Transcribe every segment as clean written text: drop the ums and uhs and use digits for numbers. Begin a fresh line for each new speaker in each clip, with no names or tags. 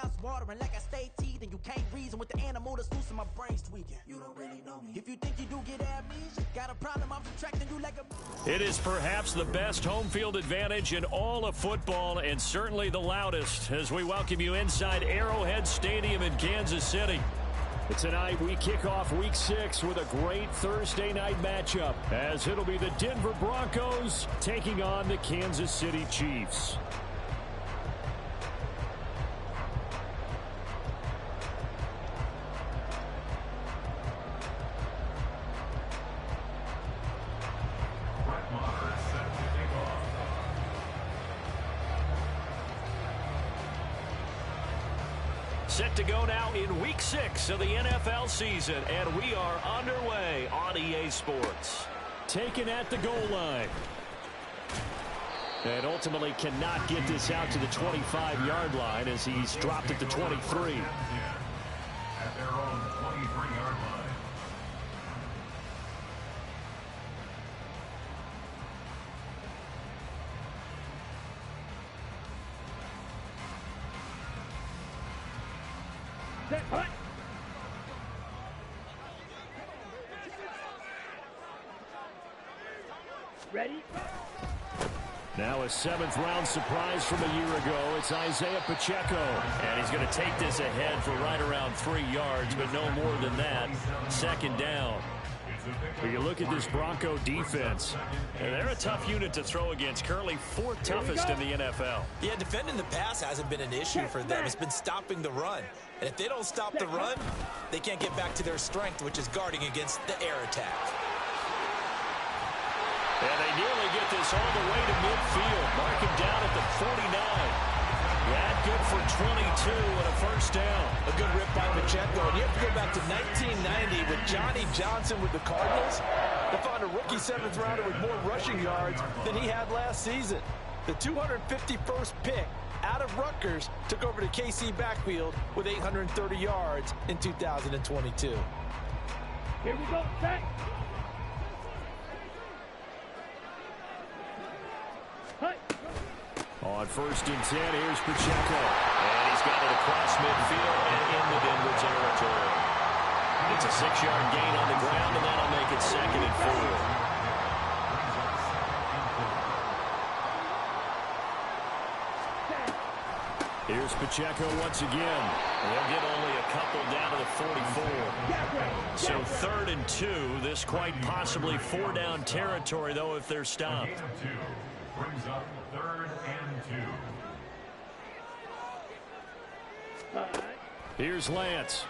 mouth's watering like I stay teeth, and you can't reason with the animal that's loose in my brain's tweaking. You don't really know me. If you think you do get amnesia, got a problem, I'm subtracting you like a...
It is perhaps the best home field advantage in all of football, and certainly the loudest, as we welcome you inside Arrowhead Stadium in Kansas City. Tonight, we kick off Week 6 with a great Thursday night matchup, as it'll be the Denver Broncos taking on the Kansas City Chiefs. Set to go now in Week 6 of the NFL season, and we are underway on EA Sports. Taken at the goal line. And ultimately cannot get this out to the 25-yard line as he's dropped at the 23.
At their own 23-yard line.
Ready?
Now a 7th-round surprise from a year ago. It's Isaiah Pacheco. And he's going to take this ahead for right around 3 yards, but no more than that. 2nd down. But you look at this Bronco defense, and they're a tough unit to throw against, currently 4th toughest in the NFL.
Yeah, defending the pass hasn't been an issue for them. It's been stopping the run. And if they don't stop the run, they can't get back to their strength, which is guarding against the air attack.
And they nearly get this all the way to midfield. Mark him down at the 49. That good for 22 and a 1st down.
A good rip by Pacheco. And you have to go back to 1990 with Johnny Johnson with the Cardinals to find a rookie 7th rounder with more rushing yards than he had last season. The 251st pick out of Rutgers took over the KC backfield with 830 yards in 2022.
Here we go, set.
On 1st and 10, here's Pacheco. And he's got it across midfield and into Denver territory. It's a 6-yard gain on the ground, and that'll make it 2nd and 4. Here's Pacheco once again. They'll get only a couple down to the 44. So 3rd and 2. This quite possibly 4-down territory, though, if they're stopped.
Brings up 3rd and 2.
Here's Lance.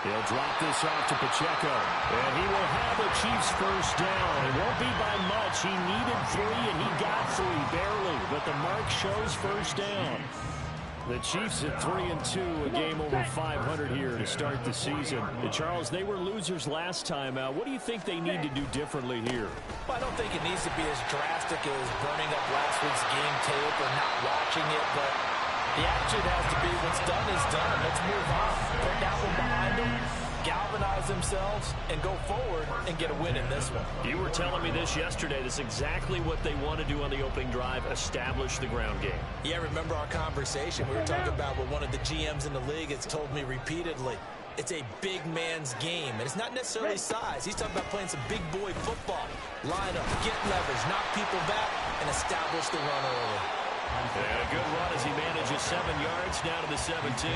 He'll drop this off to Pacheco. And he will have the Chiefs 1st down. It won't be by much. He needed 3, and he got 3, barely. But the mark shows 1st down. The Chiefs at 3-2, a game over 500 here to start the season. And Charles, they were losers last time out. What do you think they need to do differently here?
Well, I don't think it needs to be as drastic as burning up last week's game tape or not watching it, but the attitude has to be what's done is done. Let's move on. Put that one behind them, galvanize themselves, and go forward and get a win in this one.
You were telling me this yesterday. This is exactly what they want to do on the opening drive, establish the ground game.
Yeah, remember our conversation. We were talking about what one of the GMs in the league has told me repeatedly. It's a big man's game, and it's not necessarily size. He's talking about playing some big boy football. Line up, get leverage, knock people back, and establish the run early.
And a good run as he manages 7 yards down to the 17.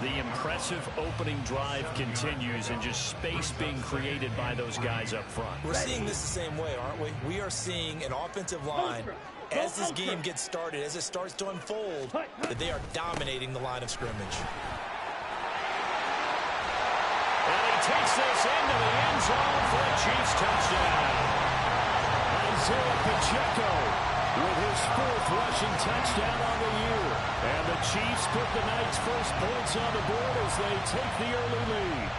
The impressive opening drive continues, and just space being created by those guys up front.
We're seeing this the same way, aren't we? We are seeing an offensive line, as this game gets started, as it starts to unfold, that they are dominating the line of scrimmage.
And he takes this into the end zone for a Chiefs touchdown. Isaiah Pacheco with his 4th rushing touchdown on the year. And the Chiefs put the night's first points on the board as they take the early lead.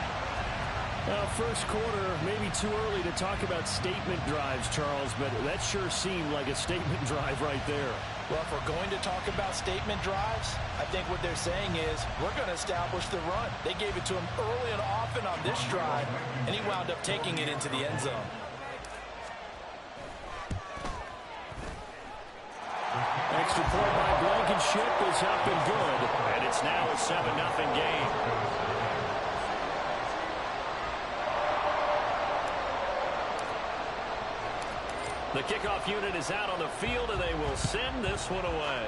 Now, first quarter, maybe too early to talk about statement drives, Charles, but that sure seemed like a statement drive right there.
Well, if we're going to talk about statement drives, I think what they're saying is we're going to establish the run. They gave it to him early and often on this drive, and he wound up taking it into the end zone.
Extra point by Championship is up and good, and it's now a 7-0 game. The kickoff unit is out on the field, and they will send this one away.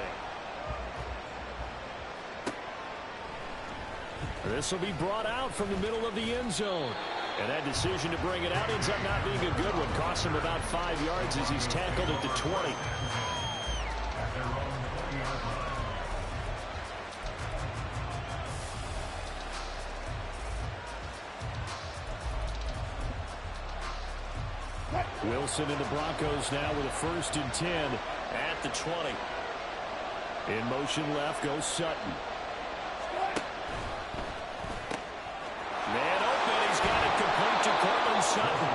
This will be brought out from the middle of the end zone. And that decision to bring it out ends up not being a good one. Costs him about 5 yards as he's tackled at the 20. Wilson and the Broncos now with a 1st and 10 at the 20. In motion left goes Sutton. Man open, he's got it complete to Cortland Sutton.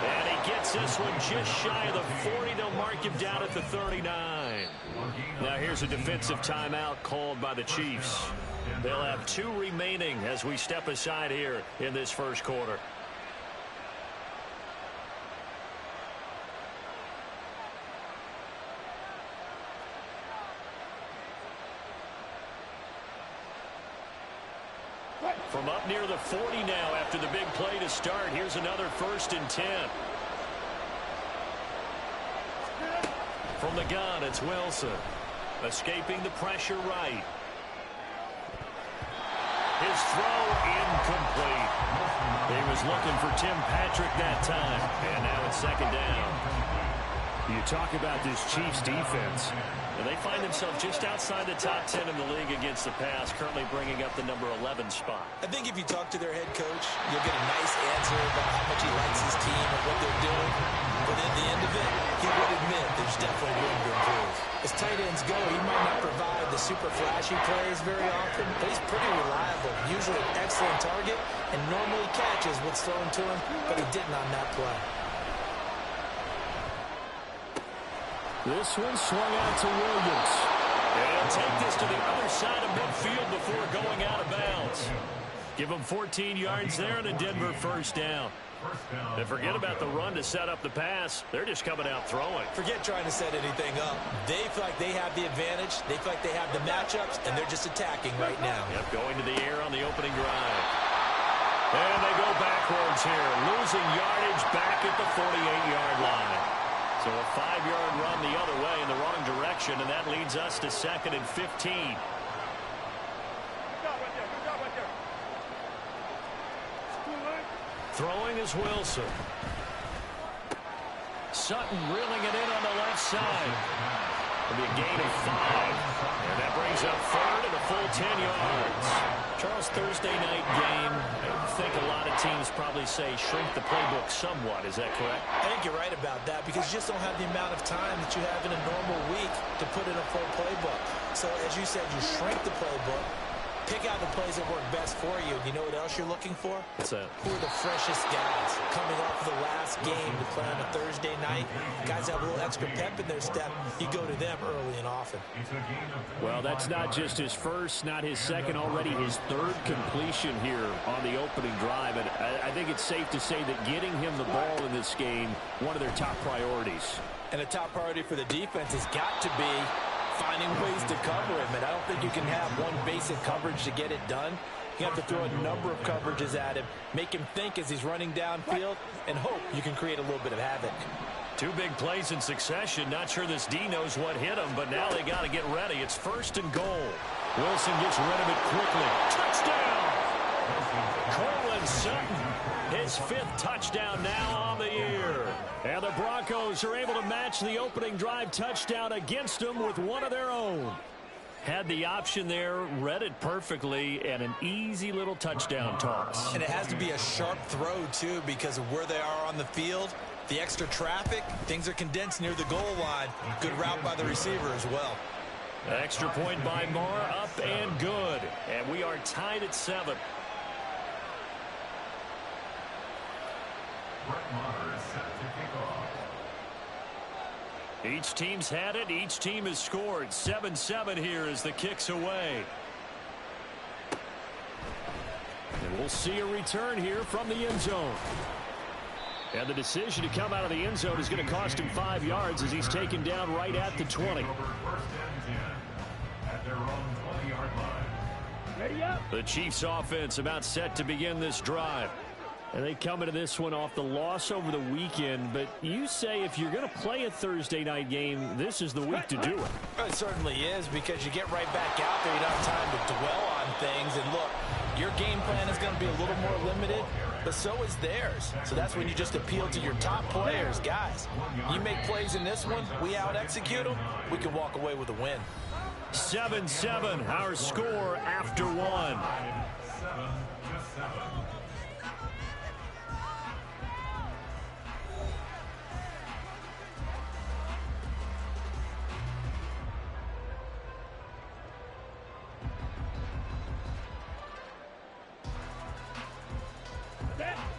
And he gets this one just shy of the 40. They'll mark him down at the 39. Now here's a defensive timeout called by the Chiefs. They'll have 2 remaining as we step aside here in this first quarter. From up near the 40 now after the big play to start. Here's another 1st and 10. From the gun, it's Wilson. Escaping the pressure right. His throw incomplete. He was looking for Tim Patrick that time. And now it's 2nd down. You talk about this Chiefs defense. And they find themselves just outside the top 10 in the league against the pass, currently bringing up the number 11 spot.
I think if you talk to their head coach, you'll get a nice answer about how much he likes his team and what they're doing. But at the end of it, he would admit there's definitely room to improve. As tight ends go, he might not provide the super flashy plays very often, but he's pretty reliable, usually an excellent target, and normally catches what's thrown to him, but he didn't on that play.
This one swung out to Williams. And he'll take this to the other side of midfield before going out of bounds. Give him 14 yards there and a Denver 1st down. And forget about the run to set up the pass. They're just coming out throwing.
Forget trying to set anything up. They feel like they have the advantage. They feel like they have the matchups, and they're just attacking right now.
Yep, going to the air on the opening drive. And they go backwards here, losing yardage back at the 48-yard line. So a 5-yard run the other way in the wrong direction, and that leads us to 2nd and 15. Throwing is Wilson. Sutton reeling it in on the left side. It'll be a gain of 5. And that brings up 3rd and a full 10 yards. Charles, Thursday night game, I think a lot of teams probably say shrink the playbook somewhat. Is that correct?
I think you're right about that because you just don't have the amount of time that you have in a normal week to put in a full playbook. So as you said, you shrink the playbook, pick out the plays that work best for you. You know what else you're looking for?
What's that?
Who are the freshest guys coming off of the last game to play on a Thursday night? Guys have a little extra pep in their step. You go to them early and often.
Well, that's not just his first, not his second, already his 3rd completion here on the opening drive. And I think it's safe to say that getting him the ball in this game, one of their top priorities.
And a top priority for the defense has got to be finding ways to cover him, and I don't think you can have one basic coverage to get it done. You have to throw a number of coverages at him, make him think as he's running downfield, and hope you can create a little bit of havoc.
2 big plays in succession. Not sure this D knows what hit him, but now they got to get ready. It's 1st and goal. Wilson gets rid of it quickly. Touchdown! Cortland Sutton, his 5th touchdown now on the year. And the Broncos are able to match the opening drive touchdown against them with one of their own. Had the option there, read it perfectly, and an easy little touchdown toss.
And it has to be a sharp throw, too, because of where they are on the field. The extra traffic, things are condensed near the goal line. Good route by the receiver as well.
Extra point by Moore, up and good. And we are tied at 7. Each team's had it. Each team has scored. 7-7 here as the kick's away. And we'll see a return here from the end zone. And the decision to come out of the end zone is going to cost him 5 yards as he's taken down right at the 20.
their own 20-yard line.
Ready up.
The Chiefs offense about set to begin this drive. And they come into this one off the loss over the weekend. But you say if you're going to play a Thursday night game, this is the week to do it.
It certainly is, because you get right back out there. You don't have time to dwell on things. And look, your game plan is going to be a little more limited, but so is theirs. So that's when you just appeal to your top players. Guys, you make plays in this one, we out-execute them, we can walk away with a win.
7-7, our score after one.
7-7.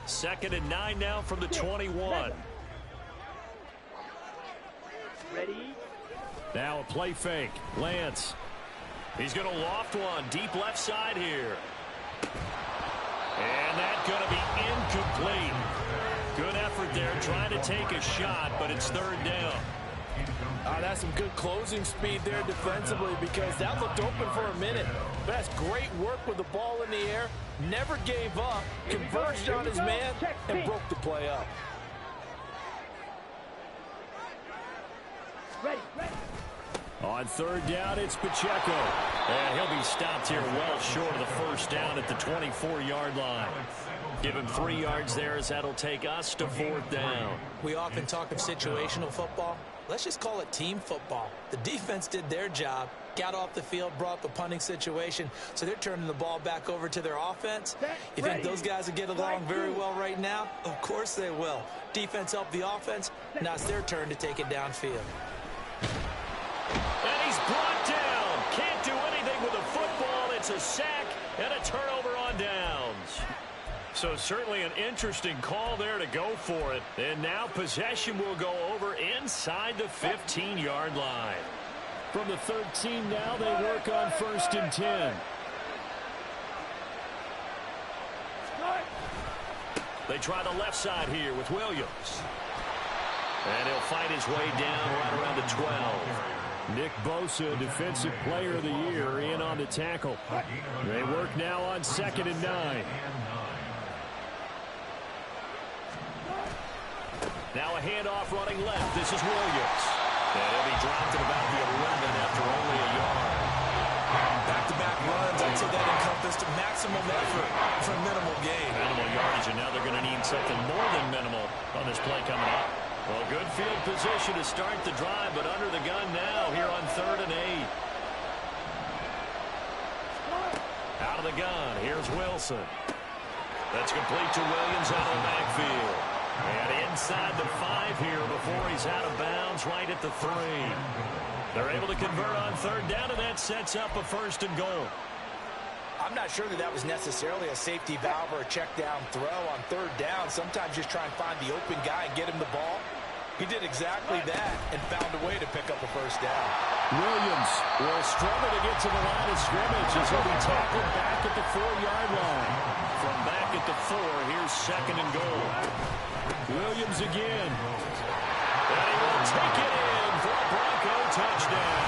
Second and 9 now from the 21.
Ready.
Now a play fake. Lance. He's going to loft one. Deep left side here. And that's going to be incomplete. Good effort there trying to take a shot, but it's third down.
That's some good closing speed there defensively, because that looked open for a minute. But that's great work with the ball in the air. Never gave up, converged on his man, and broke the play up.
Ready.
On third down, it's Pacheco. And he'll be stopped here well short of the first down at the 24-yard line. Give him 3 yards there, as that'll take us to fourth down.
We often talk of situational football. Let's just call it team football. The defense did their job, got off the field, brought the punting situation, so they're turning the ball back over to their offense. You think those guys will get along very well right now? Of course they will. Defense helped the offense. Now it's their turn to take it downfield.
And he's brought down. Can't do anything with the football. It's a sack and a turnover on downs. So certainly an interesting call there to go for it. And now possession will go over inside the 15-yard line. From the 13 now, they work on first and 10. They try the left side here with Williams. And he'll fight his way down right around the 12. Nick Bosa, Defensive Player of the Year, in on the tackle. They work now on second and 9. Now a handoff running left. This is Williams. And he'll be dropped at about the 11 after only a yard.
Back-to-back runs, I'd say that encompassed maximum effort for minimal gain.
Minimal yardage, and now they're going to need something more than minimal on this play coming up. Well, good field position to start the drive, but under the gun now here on third and 8. Out of the gun, here's Wilson. That's complete to Williams out of the backfield. And inside the 5 here before he's out of bounds right at the 3. They're able to convert on third down, and that sets up a first and goal.
I'm not sure that was necessarily a safety valve or a check down throw on third down. Sometimes just try and find the open guy and get him the ball. He did exactly that and found a way to pick up a first down.
Williams will struggle to get to the line of scrimmage as he'll be tackled back at the 4-yard line. From back at the 4, here's second and goal. Williams again. And he will take it in for a Bronco touchdown.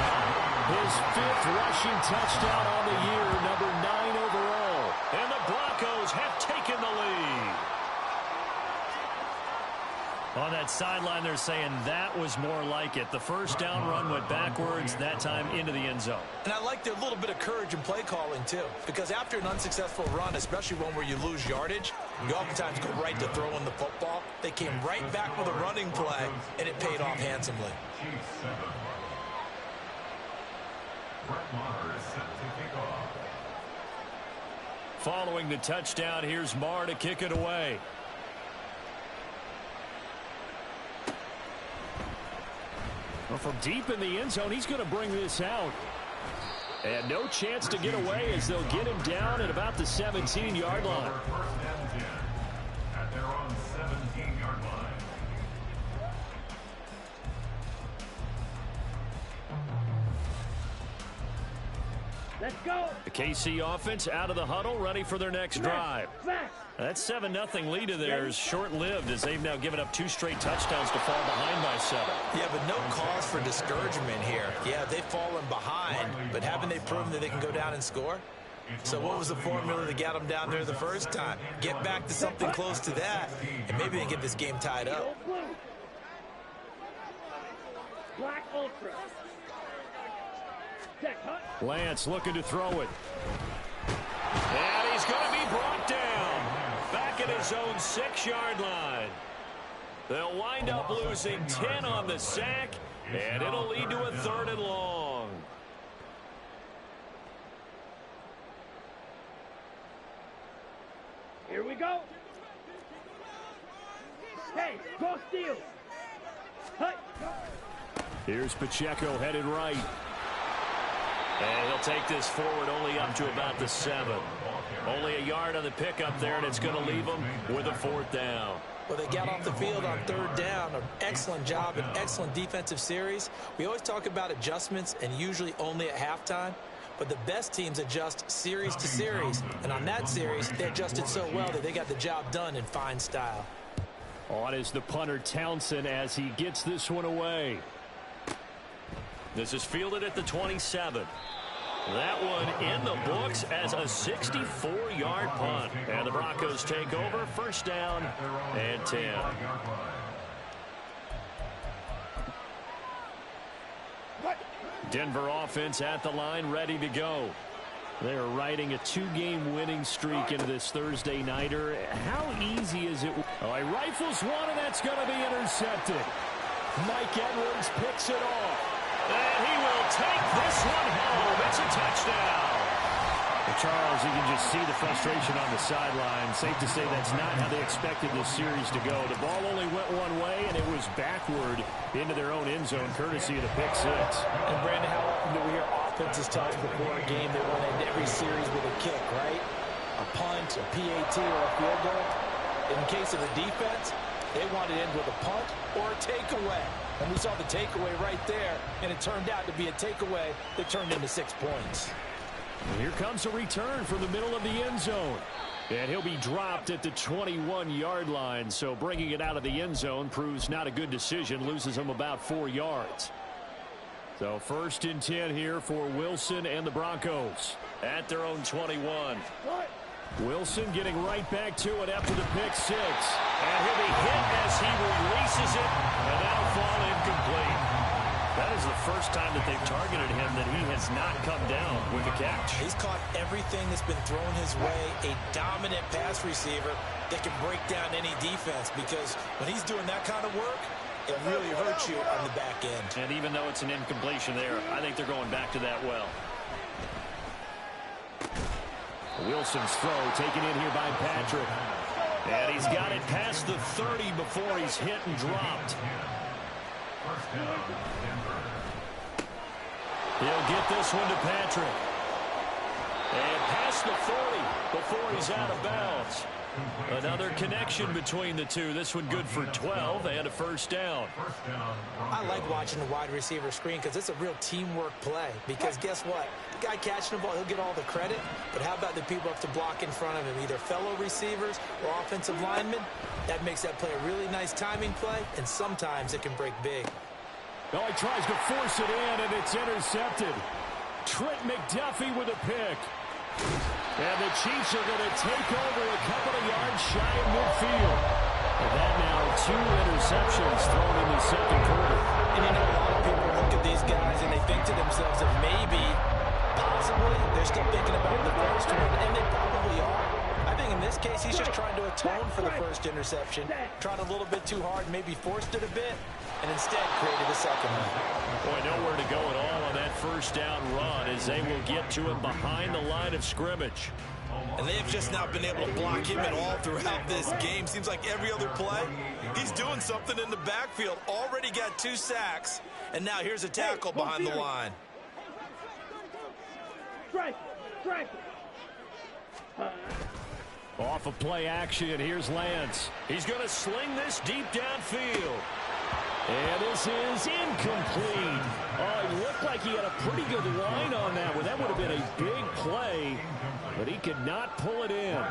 His 5th rushing touchdown on the year, number 9 overall. And the Broncos have taken the lead. On that sideline, they're saying that was more like it. The first down run went backwards, that time into the end zone.
And I like their little bit of courage in play calling, too. Because after an unsuccessful run, especially one where you lose yardage, you oftentimes go right to throwing the football. They came right back with a running play, and it paid off handsomely.
Chiefs 7. Brett Maher is set to kick off.
Following the touchdown, here's Maher to kick it away. Well, from deep in the end zone, he's going to bring this out. And no chance to get away as they'll get him down at about the 17-yard line.
First and 10 at their own 17-yard line.
Let's go.
The KC offense out of the huddle, ready for their next drive. That 7-0 lead of theirs short-lived as they've now given up 2 straight touchdowns to fall behind by 7.
Yeah, but no cause for discouragement here. Yeah, they've fallen behind, but haven't they proven that they can go down and score? So what was the formula that got them down there the first time? Get back to something close to that, and maybe they get this game tied up.
Black Ultra.
Lance looking to throw it. And he's going to be brought down. Back at his own 6-yard line. They'll wind up losing 10 on the sack, and it'll lead to a 3rd and long.
Here we go. Hey, go steal. Hut.
Here's Pacheco headed right. And he'll take this forward only up to about the 7. Only a yard on the pickup there, and it's going to leave them with a 4th down.
Well, they got off the field on 3rd down. An excellent job, an excellent defensive series. We always talk about adjustments and usually only at halftime. But the best teams adjust series to series. And on that series, they adjusted so well that they got the job done in fine style.
On is the punter Townsend as he gets this one away. This is fielded at the 27. That one in the books as a 64-yard punt. And the Broncos take over, 1st down and 10. Denver offense at the line, ready to go. They're riding a 2-game winning streak into this Thursday nighter. How easy is it? Oh, he rifles one, and that's going to be intercepted. Mike Edwards picks it off. And he will take this one home. It's a touchdown. Well, Charles, you can just see the frustration on the sideline. Safe to say that's not how they expected this series to go. The ball only went one way, and it was backward into their own end zone, courtesy of the pick 6.
And, Brandon, how often do we hear offenses talk before a game they want to end every series with a kick, right? A punt, a PAT, or a field goal. In the case of the defense, they want to end with a punt or a takeaway. And we saw the takeaway right there, and it turned out to be a takeaway that turned into 6 points.
And here comes a return from the middle of the end zone. And he'll be dropped at the 21-yard line, so bringing it out of the end zone proves not a good decision, loses him about 4 yards. So 1st and 10 here for Wilson and the Broncos at their own 21. Wilson getting right back to it after the pick 6. And he'll be hit as he releases it, and that'll fall incomplete. That is the first time that they've targeted him that he has not come down with the catch.
He's caught everything that's been thrown his way, a dominant pass receiver that can break down any defense, because when he's doing that kind of work, it really hurts you on the back end.
And even though it's an incompletion there, I think they're going back to that well. Wilson's throw taken in here by Patrick. And he's got it past the 30 before he's hit and dropped. He'll get this one to Patrick. And past the 40 before he's out of bounds. Another connection between the two. This one good for 12 and a 1st down.
I like watching the wide receiver screen because it's a real teamwork play. Because guess what? The guy catching the ball, he'll get all the credit. But how about the people who have to block in front of him, either fellow receivers or offensive linemen? That makes that play a really nice timing play, and sometimes it can break big.
Oh, he tries to force it in, and it's intercepted. Trent McDuffie with a pick. And the Chiefs are going to take over a couple of yards shy of midfield. And that now 2 interceptions thrown in the 2nd quarter.
And you know, a lot of people look at these guys and they think to themselves that maybe, possibly, they're still thinking about the first one, and they probably are. I think in this case, he's just trying to atone for the first interception, tried a little bit too hard, maybe forced it a bit, and instead created a second one.
Boy, nowhere to go at all on that 1st down run as they will get to him behind the line of scrimmage.
And they've just not been able to block him at all throughout this game. Seems like every other play, he's doing something in the backfield. Already got 2 sacks, and now here's a tackle behind the line.
Strike.
Off of play action, here's Lance. He's going to sling this deep downfield. And this is incomplete. Oh, it looked like he had a pretty good line on that one. That would have been a big play, but he could not pull it in.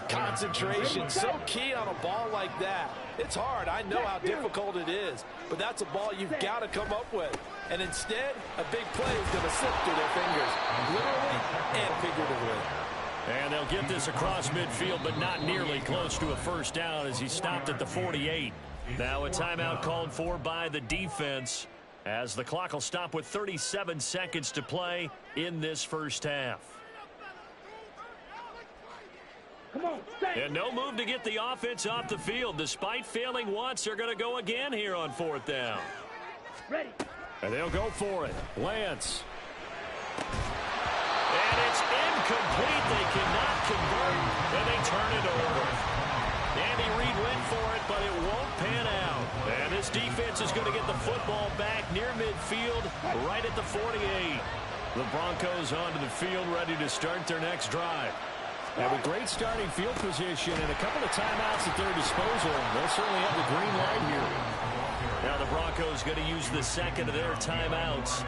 Concentration, so key on a ball like that. It's hard. I know how difficult it is, but that's a ball you've got to come up with. And instead, a big play is going to slip through their fingers, literally and figuratively.
And they'll get this across midfield, but not nearly close to a first down as he stopped at the 48. Now a timeout called for by the defense as the clock will stop with 37 seconds to play in this first half.
Come on, stay.
And no move to get the offense off the field. Despite failing once, they're going to go again here on fourth down.
Ready.
And they'll go for it. Lance. And it's incomplete. They cannot convert, and they turn it over. Andy Reid went for it, but it won't pan out. And this defense is going to get the football back near midfield, right at the 48. The Broncos onto the field, ready to start their next drive. And with great starting field position and a couple of timeouts at their disposal, they'll certainly have the green light here. Now the Broncos going to use the second of their timeouts.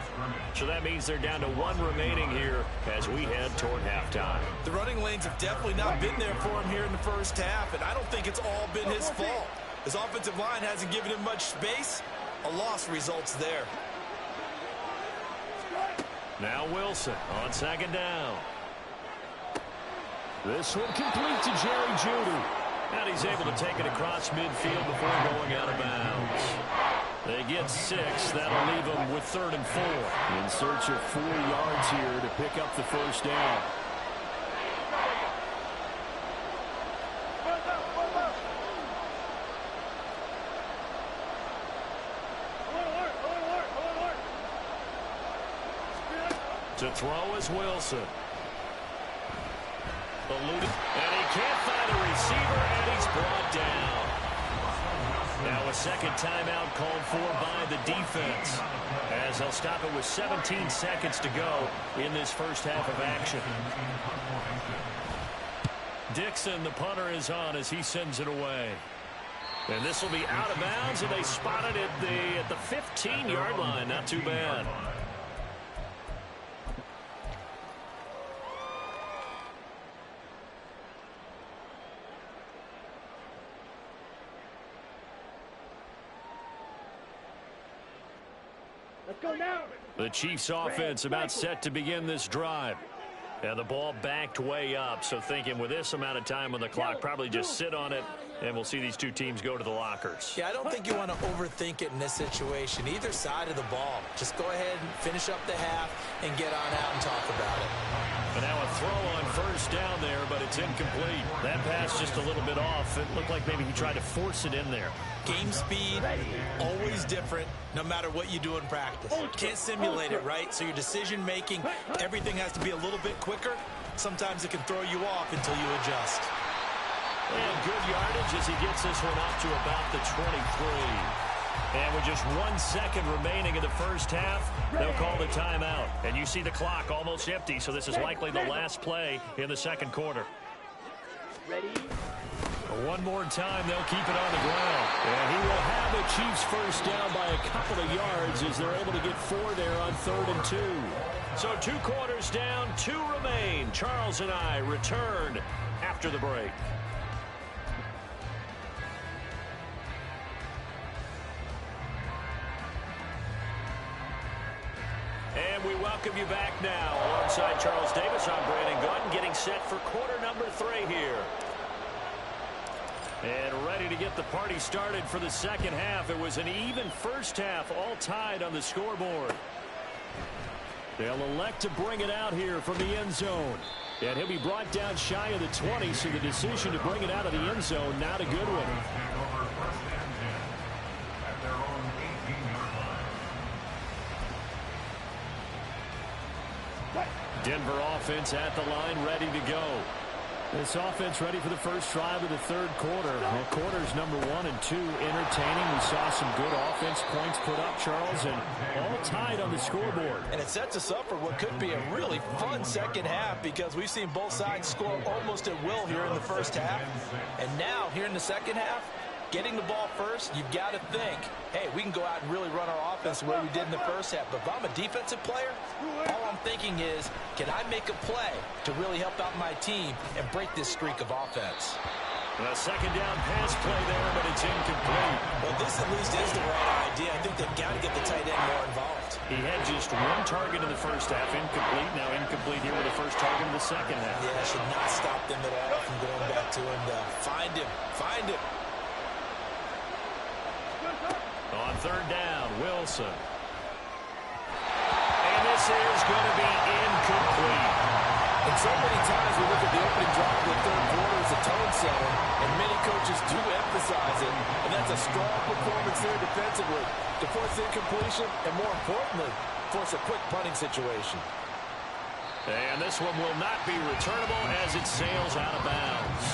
So that means they're down to one remaining here as we head toward halftime.
The running lanes have definitely not been there for him here in the first half, and I don't think it's all been his fault. His offensive line hasn't given him much space. A loss results there.
Now Wilson on second down. This one complete to Jerry Jeudy. And he's able to take it across midfield before going out of bounds. They get 6. That'll leave them with 3rd and 4. In search of 4 yards here to pick up the first down. To throw is Wilson. Eluded, and he can't find a receiver, and he's brought down. Now a second timeout called for by the defense as they'll stop it with 17 seconds to go in this first half of action. Dixon, the punter, is on as he sends it away. And this will be out of bounds, and they spotted it at the 15-yard line. Not too bad.
Go now.
The Chiefs offense about set to begin this drive. And the ball backed way up, so thinking with this amount of time on the clock, probably just sit on it, and we'll see these two teams go to the lockers.
Yeah, I don't think you want to overthink it in this situation. Either side of the ball. Just go ahead and finish up the half and get on out and talk about it.
And now a throw on first down there, but it's incomplete. That pass just a little bit off. It looked like maybe he tried to force it in there.
Game speed, always different, no matter what you do in practice. Can't simulate it, right? So your decision-making, everything has to be a little bit quicker. Sometimes it can throw you off until you adjust.
And good yardage as he gets this one up to about the 23. And with just 1 second remaining in the first half, they'll call the timeout. And you see the clock almost empty, so this is likely the last play in the second quarter.
Ready?
One more time, they'll keep it on the ground. And he will have the Chiefs first down by a couple of yards as they're able to get 4 there on 3rd and 2. So 2 quarters down, 2 remain. Charles and I return after the break. And we welcome you back now. Alongside Charles Davis, I'm Brandon Gunn, getting set for quarter number 3 here. And ready to get the party started for the second half. It was an even first half, all tied on the scoreboard. They'll elect to bring it out here from the end zone. And he'll be brought down shy of the 20, so the decision to bring it out of the end zone, not a good one. Denver offense at the line, ready to go. This offense ready for the first drive of the third quarter. Well, quarters number 1 and 2 entertaining. We saw some good offense points put up, Charles, and all tied on the scoreboard.
And it sets us up for what could be a really fun second half because we've seen both sides score almost at will here in the first half. And now, here in the second half, getting the ball first, you've got to think, hey, we can go out and really run our offense the way we did in the first half. But if I'm a defensive player, all I'm thinking is, can I make a play to really help out my team and break this streak of offense?
A second down pass play there, but it's incomplete.
Well, this at least is the right idea. I think they've got to get the tight end more involved.
He had just one target in the first half, incomplete. Now incomplete here with the first target in the second half.
Yeah, should not stop them at all from going back to him to find him. Find him.
On third down, Wilson. And this is going to be incomplete.
And so many times we look at the opening drive of the third quarter as a tone setter, and many coaches do emphasize it, and that's a strong performance there defensively to force incompletion and, more importantly, force a quick punting situation.
And this one will not be returnable as it sails out of bounds.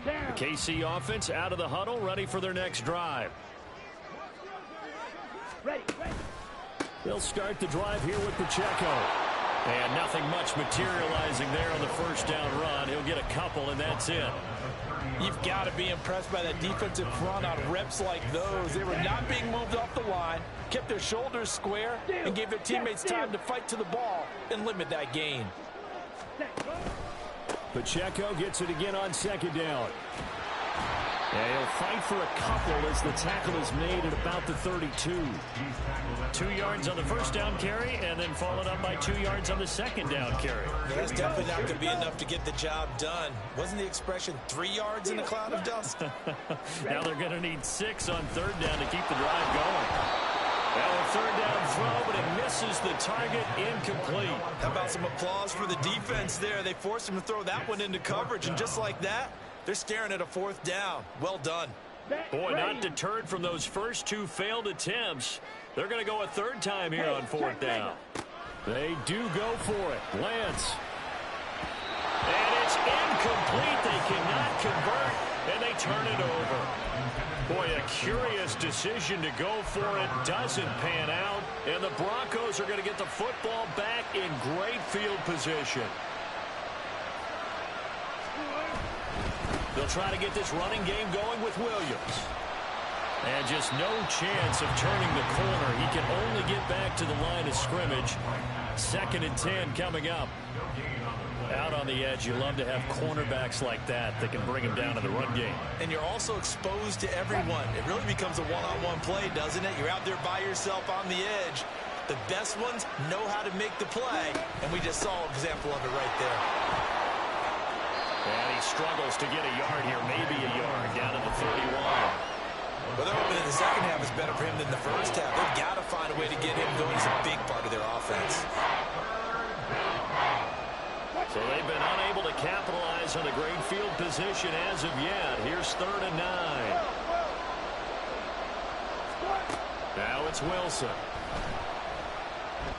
The KC offense out of the huddle, ready for their next drive.
Ready.
They'll start the drive here with Pacheco. And nothing much materializing there on the first down run. He'll get a couple, and that's it.
You've got to be impressed by that defensive front on reps like those. They were not being moved off the line, kept their shoulders square, and gave their teammates time to fight to the ball and limit that gain.
Pacheco gets it again on second down. And he'll fight for a couple as the tackle is made at about the 32. 2 yards on the first down carry, and then followed up by 2 yards on the second down carry.
Yeah, that's definitely not going to be enough to get the job done. Wasn't the expression 3 yards in a cloud of dust?
Now they're going to need 6 on third down to keep the drive going. Now a third down throw, but it misses the target, incomplete.
How about some applause for the defense there? They forced him to throw that one into coverage, and just like that, they're staring at a fourth down. Well done.
Boy, not deterred from those first 2 failed attempts. They're going to go a third time here on fourth down. They do go for it. Lance. And it's incomplete. They cannot convert, and they turn it over. Boy, a curious decision to go for it. Doesn't pan out, and the Broncos are going to get the football back in great field position. They'll try to get this running game going with Williams. And just no chance of turning the corner. He can only get back to the line of scrimmage. 2nd and 10 coming up. Out on the edge, you love to have cornerbacks like that that can bring him down to the run game.
And you're also exposed to everyone. It really becomes a one-on-one play, doesn't it? You're out there by yourself on the edge. The best ones know how to make the play, and we just saw an example of it right there.
And he struggles to get a yard here, maybe a yard, down at the 31.
Well, they're hoping that the second half is better for him than the first half. They've got to find a way to get him going. He's a big part of their offense.
So they've been unable to capitalize on a great field position as of yet. Here's 3rd and 9. Now it's Wilson.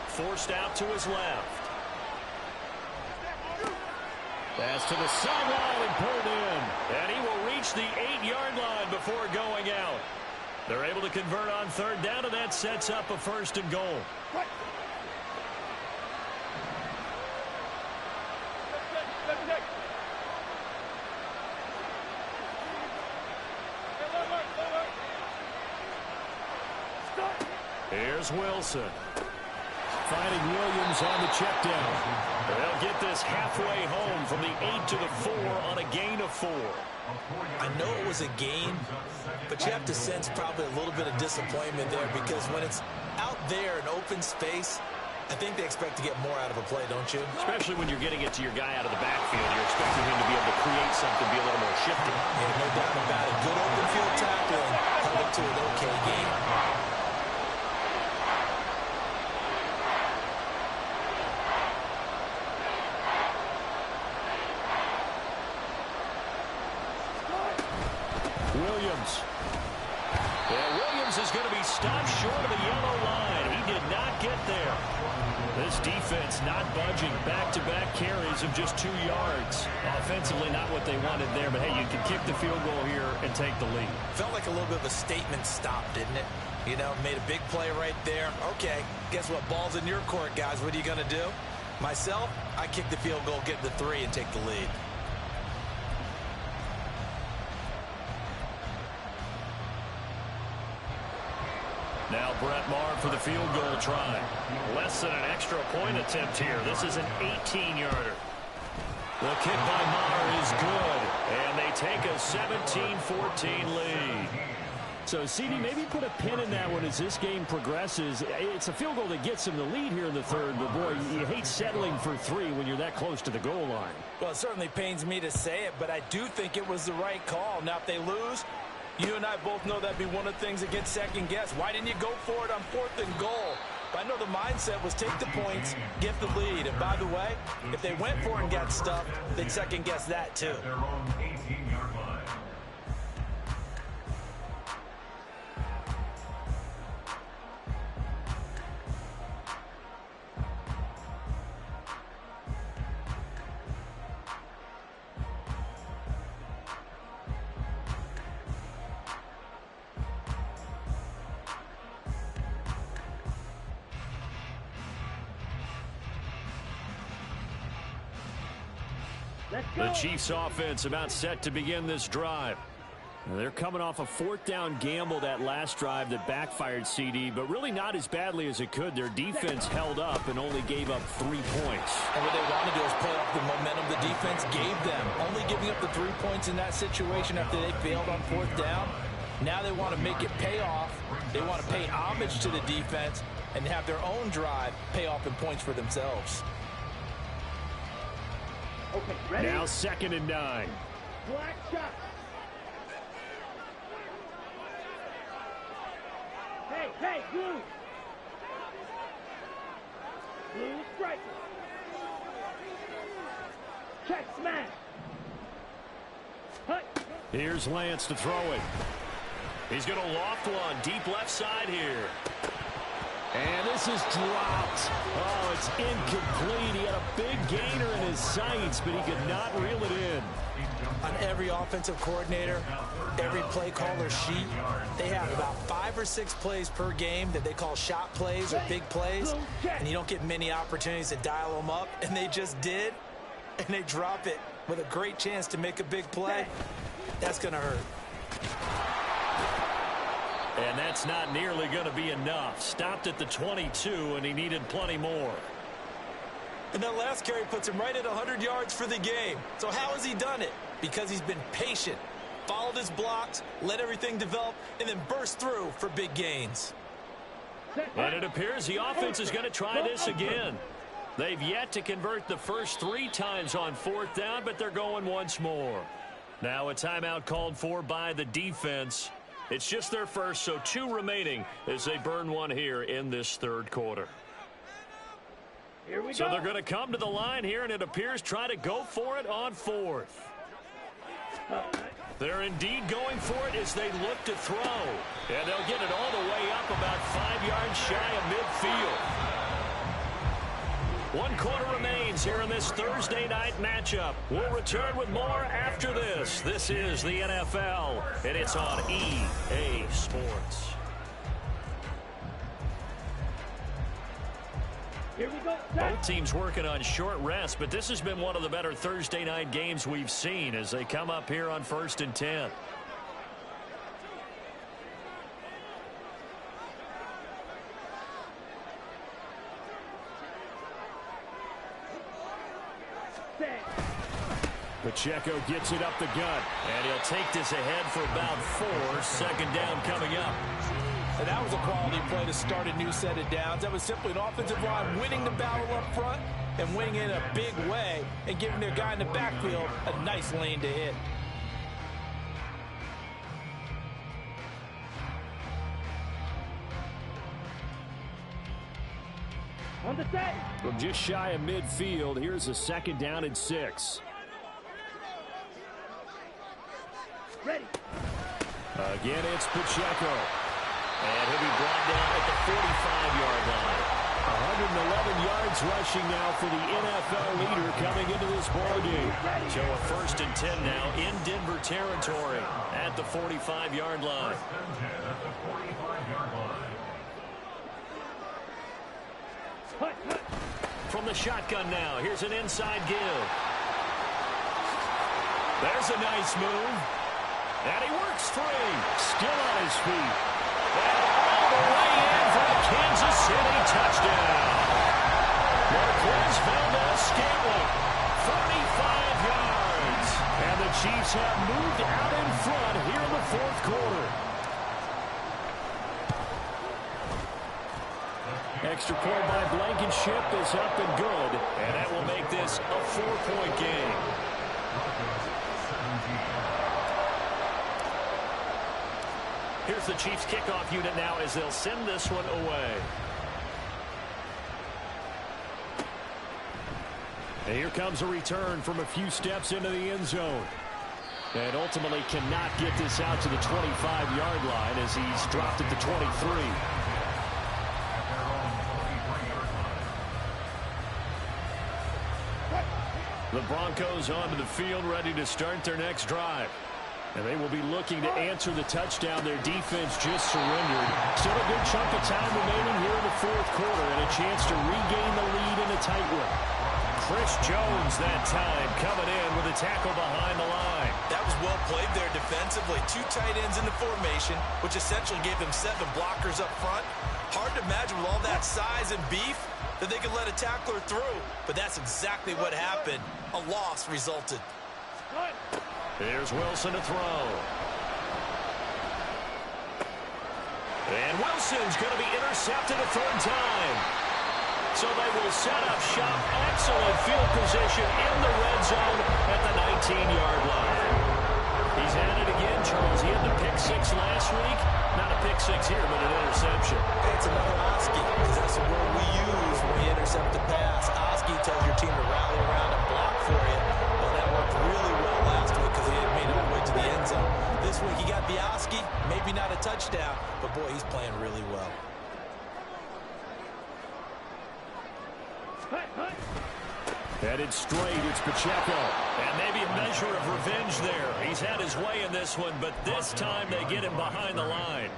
Forced out to his left. Pass to the sideline and pulled in. And he will reach the 8-yard line before going out. They're able to convert on third down, and that sets up a 1st and goal. Here's Wilson. Finding Williams on the check down. They'll get this halfway home from the 8 to the 4 on a gain of 4.
I know it was a gain, but you have to sense probably a little bit of disappointment there because when it's out there in open space, I think they expect to get more out of a play, don't you?
Especially when you're getting it to your guy out of the backfield. You're expecting him to be able to create something, be a little more shifty.
Yeah, no doubt about it. Good open field tackling, held it to an okay game.
Williams. Yeah, Williams is going to be stopped short of the yellow line. He did not get there. This defense not budging. Back-to-back carries of just 2 yards. Offensively, not what they wanted there, but hey, you can kick the field goal here and take the lead.
Felt like a little bit of a statement stop, didn't it? You know, made a big play right there. Okay, guess what? Ball's in your court, guys. What are you going to do? Myself, I kick the field goal, get the 3, and take the lead.
Now Brett Maher for the field goal try. Less than an extra point attempt here. This is an 18-yarder. The kick by Maher is good, and they take a 17-14 lead.
So, CD, maybe put a pin in that one as this game progresses. It's a field goal that gets them the lead here in the third, but, boy, you hate settling for 3 when you're that close to the goal line.
Well, it certainly pains me to say it, but I do think it was the right call. Now, if they lose, you and I both know that'd be one of the things that gets second-guessed. Why didn't you go for it on 4th and goal? But I know the mindset was take the points, get the lead. And, by the way, if they went for it and got stuffed, they'd second-guess that, too.
Their own 18-yard line.
The Chiefs offense about set to begin this drive. They're coming off a 4th down gamble that last drive that backfired, CD, but really not as badly as it could. Their defense held up and only gave up 3 points.
And what they want to do is play off the momentum the defense gave them. Only giving up the 3 points in that situation after they failed on 4th down. Now they want to make it pay off. They want to pay homage to the defense and have their own drive pay off in points for themselves.
Okay, ready?
Now 2nd and 9.
Black shot. Hey, blue. Blue strike. Check smash. Hut.
Here's Lance to throw it. He's going to loft one deep left side here.
And this is dropped. Oh, it's incomplete. He had a big gainer in his sights, but he could not reel it in.
On every offensive coordinator, every play caller sheet, they have about 5 or 6 plays per game that they call shot plays or big plays, and you don't get many opportunities to dial them up, and they just did, and they drop it with a great chance to make a big play. That's going to hurt.
And that's not nearly going to be enough. Stopped at the 22, and he needed plenty more.
And that last carry puts him right at 100 yards for the game. So how has he done it? Because he's been patient, followed his blocks, let everything develop, and then burst through for big gains.
And it appears the offense is going to try this again. They've yet to convert the first 3 times on 4th down, but they're going once more. Now a timeout called for by the defense. It's just their first, so 2 remaining as they burn one here in this 3rd quarter.
Here we
So
go.
they're going to come to the line here, and it appears try to go for it on 4th. They're indeed going for it as they look to throw. And they'll get it all the way up about 5 yards shy of midfield. 1 quarter remains here in this Thursday night matchup. We'll return with more after this. This is the NFL, and it's on EA Sports.
Here we go.
Both teams working on short rest, but this has been one of the better Thursday night games we've seen as they come up here on 1st and 10. Pacheco gets it up the gut, and he'll take this ahead for about 4. 2nd down coming up.
And that was a quality play to start a new set of downs. That was simply an offensive line winning the battle up front and winning in a big way and giving their guy in the backfield a nice lane to hit.
On the set.
From just shy of midfield, here's a 2nd down and 6.
Ready.
Again, it's Pacheco. And he'll be brought down at the 45-yard line. 111 yards rushing now for the NFL leader coming into this ball game. So a 1st and 10 now in Denver territory at the 45-yard line.
At the 45-yard line.
from the shotgun now. Here's an inside give. There's a nice move. And he works free. Still on his feet. And all the way in for a Kansas City touchdown. Marquez Valdez-Scantling, 45 yards. And the Chiefs have moved out in front here in the fourth quarter. Extra point by Blankenship is up and good. And that will make this a 4-point game. Here's the Chiefs kickoff unit now as they'll send this one away. And here comes a return from a few steps into the end zone. And ultimately cannot get this out to the 25-yard line as he's dropped at the 23. The Broncos onto the field ready to start their next drive. And they will be looking to answer the touchdown their defense just surrendered. Still a good chunk of time remaining here in the fourth quarter and a chance to regain the lead in a tight one. Chris Jones that time coming in with a tackle behind the line.
That was well played there defensively. 2 tight ends in the formation, which essentially gave them 7 blockers up front. Hard to imagine with all that size and beef that they could let a tackler through. But that's exactly what happened. A loss resulted.
Here's Wilson to throw. And Wilson's going to be intercepted a third time. So they will set up shop. Excellent field position in the red zone at the 19-yard line. He's at it again, Charles. He had the pick 6 last week. Not a pick 6 here, but an interception.
It's another Oski, because that's the word we use when we intercept the pass. Oski tells your team to rally around and block for you. Well, that worked really well last week because he had made it all the way to the end zone. This week he got the Oski, maybe not a touchdown, but boy, he's playing really well.
Headed straight, it's Pacheco. And maybe a measure of revenge there. He's had his way in this one, but this time they get him behind the line.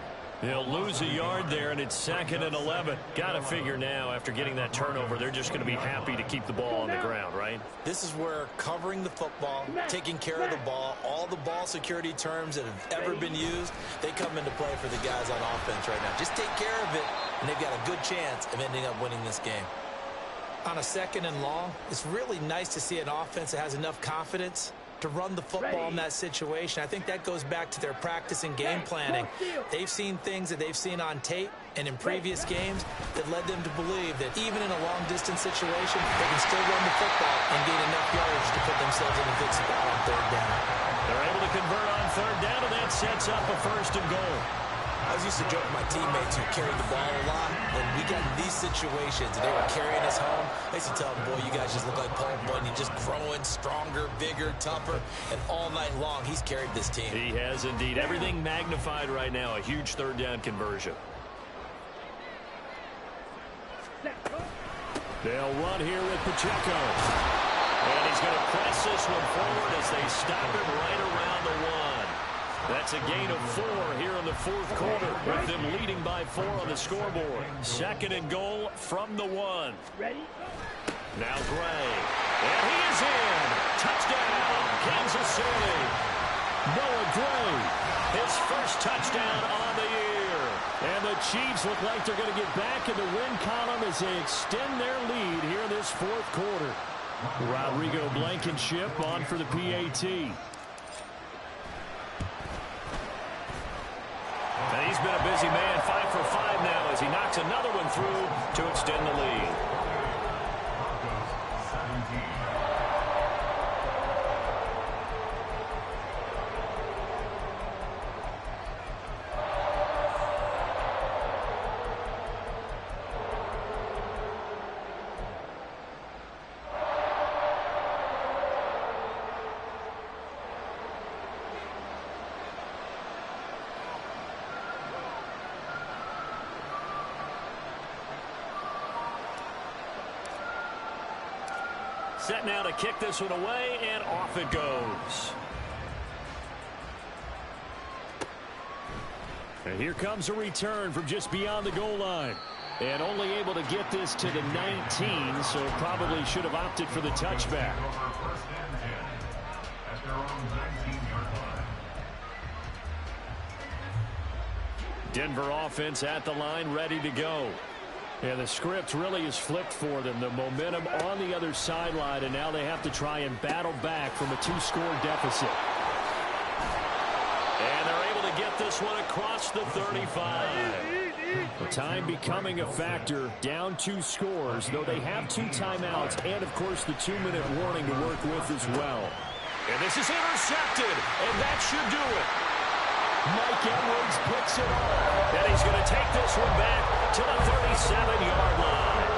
They'll lose a yard there, and it's 2nd and 11. Got to figure now, after getting that turnover, they're just going to be happy to keep the ball on the ground, right?
This is where covering the football, taking care of the ball, all the ball security terms that have ever been used, they come into play for the guys on offense right now. Just take care of it, and they've got a good chance of ending up winning this game. On a 2nd and long, it's really nice to see an offense that has enough confidence to run the football in that situation. I think that goes back to their practice and game planning. They've seen things that they've seen on tape and in previous games that led them to believe that even in a long-distance situation, they can still run the football and gain enough yardage to put themselves in a good spot on 3rd down.
They're able to convert on 3rd down, and that sets up a 1st and goal.
I was used to joke with my teammates who carried the ball a lot. When we got in these situations and they were carrying us home, I used to tell them, boy, you guys just look like Paul Bunyan, just growing stronger, bigger, tougher, and all night long he's carried this team.
He has indeed. Everything magnified right now. A huge 3rd down conversion. They'll run here with Pacheco. And he's going to press this one forward as they stop him right around the 1. That's a gain of 4 here in the fourth quarter, with them leading by 4 on the scoreboard. 2nd and goal from the 1.
Ready?
Now Gray. And he is in. Touchdown, Kansas City. Noah Gray, his first touchdown on the year. And the Chiefs look like they're going to get back in the win column as they extend their lead here in this fourth quarter. Rodrigo Blankenship on for the PAT. And he's been a busy man, 5 for 5 now as he knocks another one through to extend the lead. Set now to kick this one away, and off it goes. And here comes a return from just beyond the goal line. And only able to get this to the 19, so probably should have opted for the touchback.
First and 10 at their own 19-yard line.
Denver offense at the line, ready to go. And the script really is flipped for them. The momentum on the other sideline, and now they have to try and battle back from a 2-score deficit. And they're able to get this one across the 35. The time becoming a factor, down 2 scores, though they have 2 timeouts and, of course, the 2-minute warning to work with as well.
And this is intercepted, and that should do it.
Mike Edwards picks it off.
And he's going to take this one back to the 37-yard line.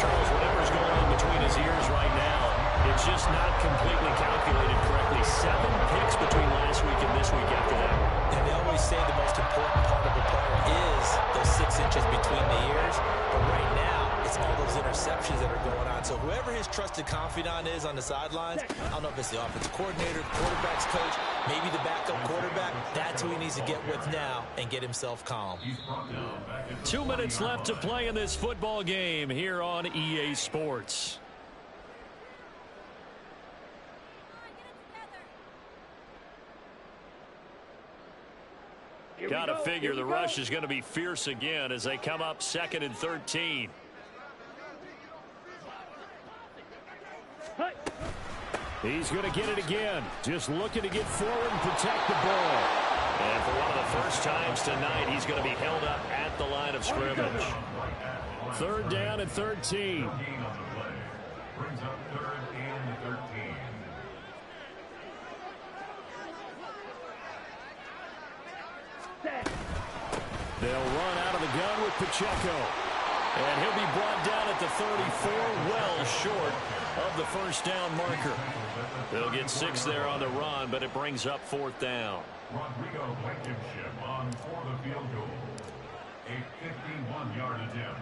Charles, whatever's going on between his ears right now, it's just not completely calculated correctly. 7 picks between last week and this week after that.
And they always say the most important part of a player is those 6 inches between the ears. But right now, it's all those interceptions that are going on. So whoever his trusted confidant is on the sidelines, I don't know if it's the offensive coordinator, quarterback's coach, maybe the backup quarterback, that's who he needs to get with now and get himself calm.
2 minutes left to play in this football game here on EA Sports. Got to figure the rush is going to be fierce again as they come up 2nd and 13. He's going to get it again. Just looking to get forward and protect the ball.
And for one of the first times tonight, he's going to be held up at the line of scrimmage.
3rd down and 13.
Brings up 3rd and 13.
They'll run out of the gun with Pacheco. And he'll be brought down at the 34, well short of the first down marker. They'll get 6 there on the run, but it brings up 4th down.
Rodrigo Blankenship on for the field goal. A 51-yard attempt.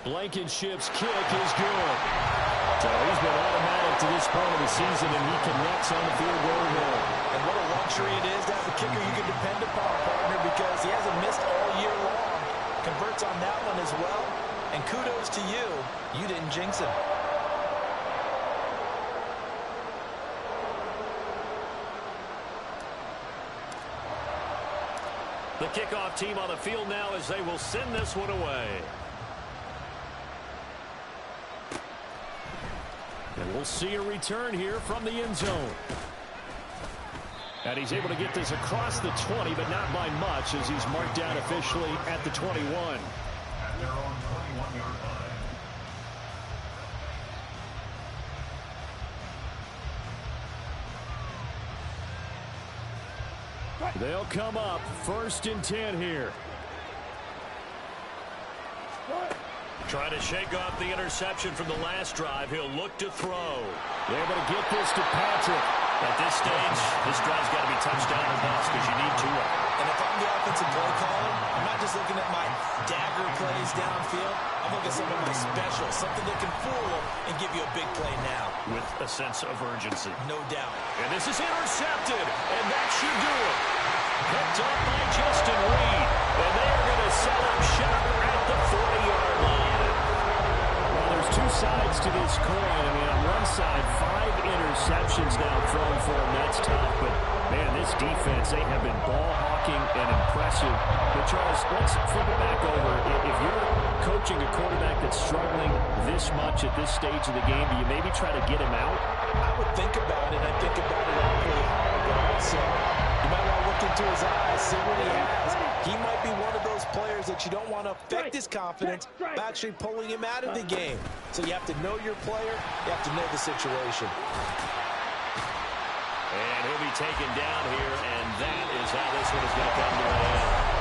Blankenship's kick is good. So he's been automatic to this point of the season, and he connects on the field goal there.
And what a luxury it is to have a kicker you can depend upon, partner, because he hasn't missed all year long. Converts on that one as well. And kudos to you. You didn't jinx him.
The kickoff team on the field now as they will send this one away. And we'll see a return here from the end zone. And he's able to get this across the 20, but not by much as he's marked down officially at the 21.
At their own 21-yard line.
They'll come up 1st and 10 here. Trying to shake off the interception from the last drive. He'll look to throw. They're able to get this to Patrick.
At this stage, this drive's got to be touchdown or bust because you need 2 of them.
And if I'm the offensive play caller, I'm not just looking at my dagger plays downfield. I'm looking at some of my specials, something that can fool them and give you a big play now.
With a sense of urgency.
No doubt.
And this is intercepted, and that should do it. Picked up by Justin Reed, and they are going to set up shop at the 40-yard line.
Well, there's 2 sides to this coin. I mean, on one side, 5 interceptions now thrown for him. That's tough, but man, this defense, they have been ball hawking and impressive. But Charles, let's flip it back over. If you're coaching a quarterback that's struggling this much at this stage of the game, do you maybe try to get him out?
I would think about it. I think about it awfully hard, but also you might want to look into his eyes, see what he has. He might be one of those players that you don't want to affect his confidence by actually pulling him out of the game. So you have to know your player. You have to know the situation.
And he'll be taken down here, and that is how this one is going to come to an end.